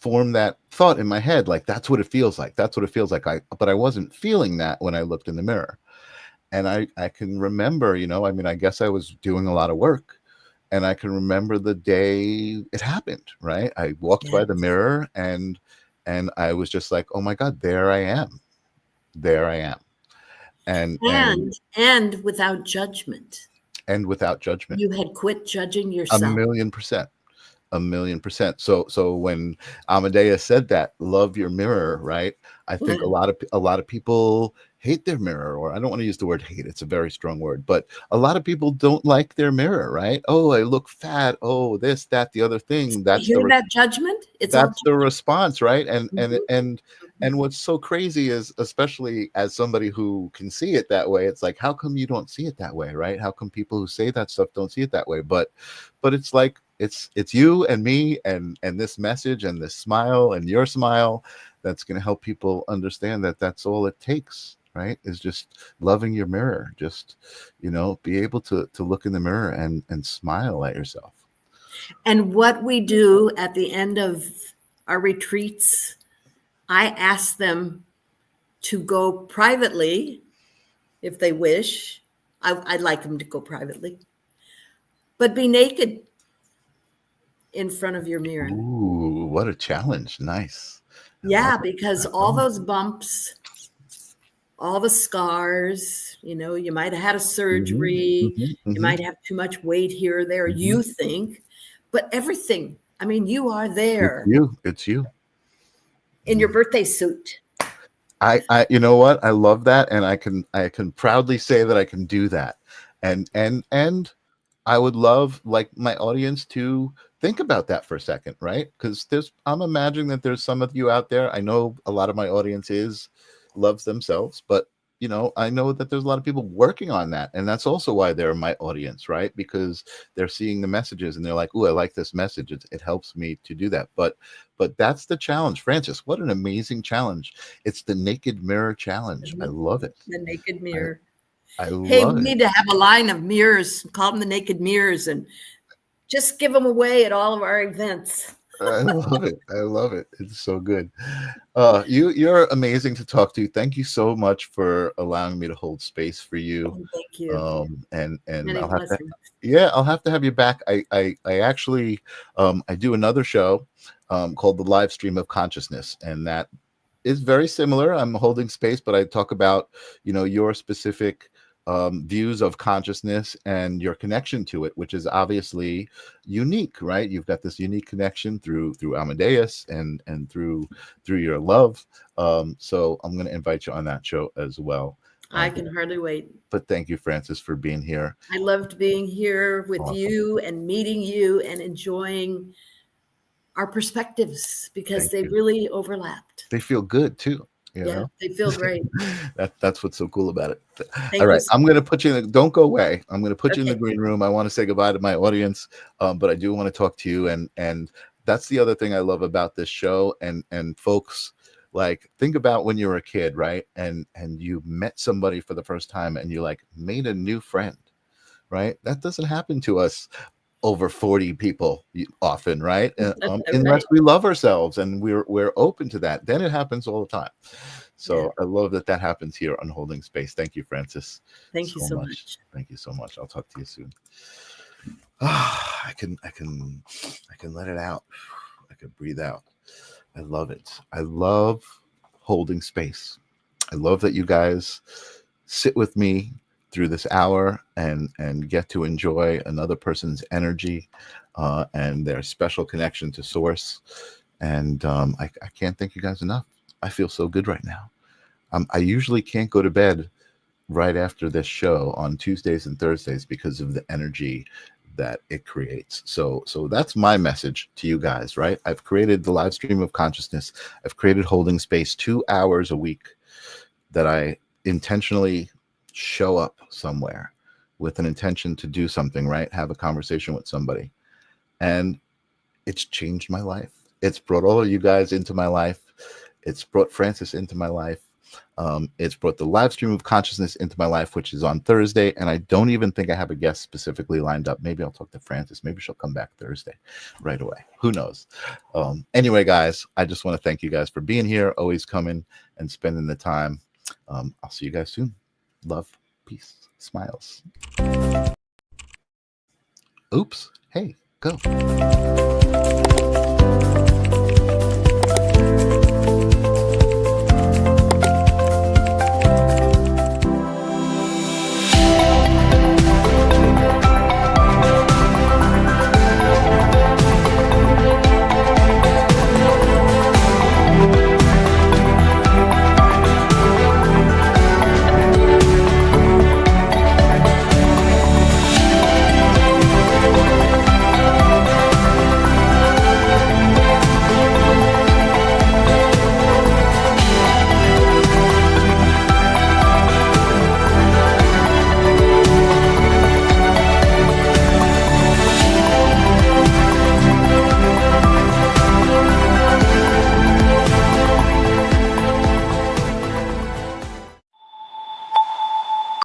formed that thought in my head, like, that's what it feels like. That's what it feels like. But I wasn't feeling that when I looked in the mirror. And I can remember, I guess I was doing a lot of work. And I can remember the day it happened, right? I walked by the mirror and I was just like, oh my God, there I am. There I am. And without judgment. And without judgment. You had quit judging yourself. 1,000,000%. 1,000,000%. So when Amadeus said that, love your mirror, right? I think a lot of people hate their mirror, or I don't want to use the word hate. It's a very strong word, but a lot of people don't like their mirror, right? Oh, I look fat. Oh, this, that, the other thing. That's that judgment. That's the response, right? And what's so crazy is, especially as somebody who can see it that way, it's like, how come you don't see it that way, right? How come people who say that stuff don't see it that way? But it's like, it's you and me and this message and this smile and your smile that's going to help people understand that that's all it takes, right? Is just loving your mirror. Just, be able to look in the mirror and smile at yourself. And what we do at the end of our retreats, I ask them to go privately if they wish. I'd like them to go privately, but be naked in front of your mirror. Ooh, what a challenge. Nice. Yeah, because all those bumps, all the scars, you might have had a surgery, you might have too much weight here or there, you think, but everything, you are there. It's you. In your birthday suit. I you know what? I love that. And I can proudly say that I can do that. And I would love like my audience to think about that for a second, right? Because I'm imagining that there's some of you out there. I know a lot of my audience loves themselves, but I know that there's a lot of people working on that, and that's also why they're my audience, right? Because they're seeing the messages and they're like, "Ooh, I like this message. It helps me to do that." But that's the challenge, Frances. What an amazing challenge! It's the Naked Mirror Challenge. I love it. The Naked Mirror. I Hey, love we it. need to have a line of mirrors, call them the Naked Mirrors, and just give them away at all of our events. I love it. I love it. It's so good. You're amazing to talk to. Thank you so much for allowing me to hold space for you. Oh, thank you. And Many I'll have to, blessings. yeah, I'll have to have you back. I actually I do another show called the Live Stream of Consciousness, and that is very similar. I'm holding space, but I talk about your specific views of consciousness and your connection to it, which is obviously unique, right? You've got this unique connection through Amadeus and through your love. So I'm going to invite you on that show as well. I can hardly wait. But thank you, Frances, for being here. I loved being here with Awesome. you and meeting you and enjoying our perspectives because they really overlapped. They feel good too. Yeah, they feel great. That's what's so cool about it. Thank All right, you. I'm going to put you in don't go away. I'm going to put you in the green room. I want to say goodbye to my audience, but I do want to talk to you. And that's the other thing I love about this show. And folks, like, think about when you were a kid, right? And you met somebody for the first time and you like made a new friend, right? That doesn't happen to us over 40 people often, right? Unless we love ourselves and we're open to that, then it happens all the time. So I love that happens here on Holding Space. Thank you, Frances. Thank you so much. Thank you so much. I'll talk to you soon. I can let it out. I can breathe out. I love it. I love holding space. I love that you guys sit with me through this hour and get to enjoy another person's energy and their special connection to source. And I can't thank you guys enough. I feel so good right now. I usually can't go to bed right after this show on Tuesdays and Thursdays because of the energy that it creates. So that's my message to you guys, right? I've created the live stream of consciousness. I've created Holding Space 2 hours a week that I intentionally show up somewhere with an intention to do something, right? Have a conversation with somebody. And it's changed my life. It's brought all of you guys into my life. It's brought Frances into my life. It's brought the live stream of consciousness into my life, which is on Thursday. And I don't even think I have a guest specifically lined up. Maybe I'll talk to Frances. Maybe she'll come back Thursday right away. Who knows? Anyway, guys, I just want to thank you guys for being here, always coming and spending the time. I'll see you guys soon. Love, peace, smiles. Oops. Hey, go.